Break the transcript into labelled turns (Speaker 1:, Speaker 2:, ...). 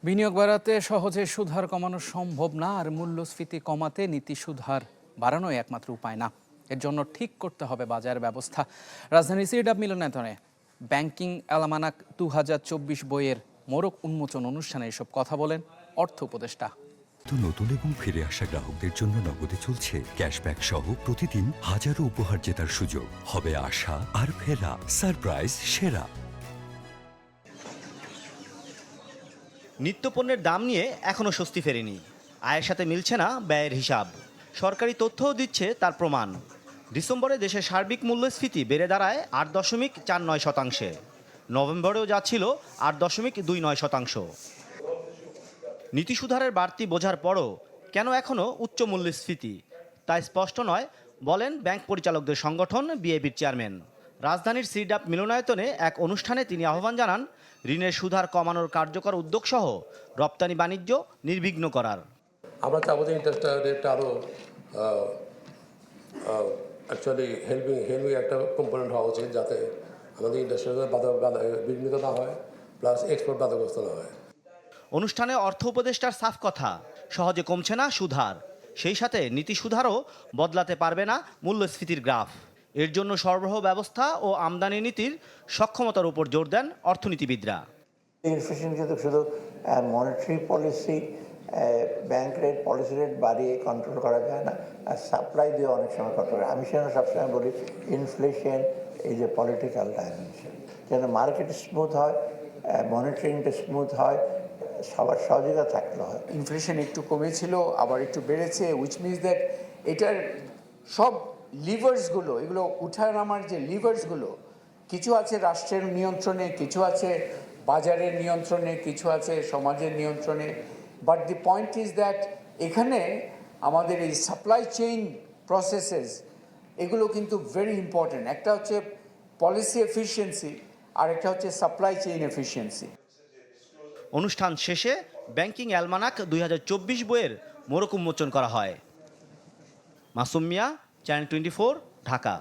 Speaker 1: বিনিয়োগ বাড়াতে সহজে সুদ হার কমানো সম্ভব না, আর মূল্যস্ফীতি কমাতে নীতি সুদ হার বাড়ানোই একমাত্র উপায় না। এর জন্য ঠিক করতে হবে বাজার ব্যবস্থা। রাজধানী সিডাব মিলনায়তনে ব্যাংকিং অ্যালমানাক 2024 বইয়ের মোড়ক উন্মোচন অনুষ্ঠানে এসব কথা বলেন অর্থ উপদেষ্টা।
Speaker 2: নতুন এবং ফিরে আসা গ্রাহকদের জন্য নগদে চলছে ক্যাশব্যাক সহ প্রতিদিন হাজারো উপহার জেতার সুযোগ। হবে আশা আর ফেরা, সারপ্রাইজ সেরা।
Speaker 3: নিত্যপণ্যের দাম নিয়ে এখনও স্বস্তি ফেরেনি। আয়ের সাথে মিলছে না ব্যয়ের হিসাব। সরকারি তথ্যও দিচ্ছে তার প্রমাণ। ডিসেম্বরে দেশের সার্বিক মূল্যস্ফীতি বেড়ে দাঁড়ায় 8.49%। নভেম্বরেও যাচ্ছিল 8.29%। নীতি সুধারের বাড়তি বোঝার পরও কেন এখনও উচ্চ মূল্যস্ফীতি তা স্পষ্ট নয় বলেন ব্যাংক পরিচালকদের সংগঠন বিএবির চেয়ারম্যান। রাজধানীর সিডাব মিলনায়তনে এক অনুষ্ঠানে তিনি আহ্বান জানান ঋণের সুদহার কমানোর কার্যকর উদ্যোগসহ রপ্তানি বাণিজ্য নির্বিঘ্ন করার।
Speaker 4: আমরা চাবো যে ইন্টারেস্ট রেটটা আরও অ্যাকচুয়ালি হেল্পিং একটা কম্পোনেন্ট হওয়া উচিত, যাতে আমাদের ইন্ডাস্ট্রিতে বিঘ্নিত না হয়, প্লাস এক্সপোর্ট বাধাগ্রস্ত না হয়।
Speaker 3: অনুষ্ঠানে অর্থ উপদেষ্টার সাফ কথা, সহজে কমছে না সুদহার, সেই সাথে নীতি সুদহারও বদলাতে পারবে না মূল্যস্ফীতির গ্রাফ। এর জন্য সরবরাহ ব্যবস্থা ও আমদানি নীতির সক্ষমতার উপর জোর দেন অর্থনীতিবিদরা।
Speaker 5: ইনফ্লেশন কিন্তু শুধু monetary policy, bank rate, policy rate বাড়িয়ে কন্ট্রোল করা যায় না, আর সাপ্লাই দিয়ে অনেক সময় কন্ট্রোল করা। আমি সেখানে সবসময় বলি inflation is a political dimension. যেন মার্কেট স্মুথ হয়, মনিটরিংটা স্মুথ হয়, সবার সহযোগিতা থাকতে হয়।
Speaker 6: ইনফ্লেশন একটু কমেছিল, আবার একটু বেড়েছে, উইচ মিনস দ্যাট এটার সব লিভার্সগুলো, এগুলো উঠায় নামার যে লিভার্সগুলো, কিছু আছে রাষ্ট্রের নিয়ন্ত্রণে, কিছু আছে বাজারের নিয়ন্ত্রণে, কিছু আছে সমাজের নিয়ন্ত্রণে। But the point is that এখানে আমাদের এই সাপ্লাই চেইন প্রসেসেস এগুলো কিন্তু ভেরি ইম্পর্ট্যান্ট। একটা হচ্ছে পলিসি এফিসিয়েন্সি, আর একটা হচ্ছে সাপ্লাই চেইন এফিসিয়েন্সি।
Speaker 3: অনুষ্ঠান শেষে ব্যাংকিং অ্যালমানাক 2024 বইয়ের মোড়ক উন্মোচন করা হয়। মাসুম মিয়া, চ্যানেল 24, ঢাকা।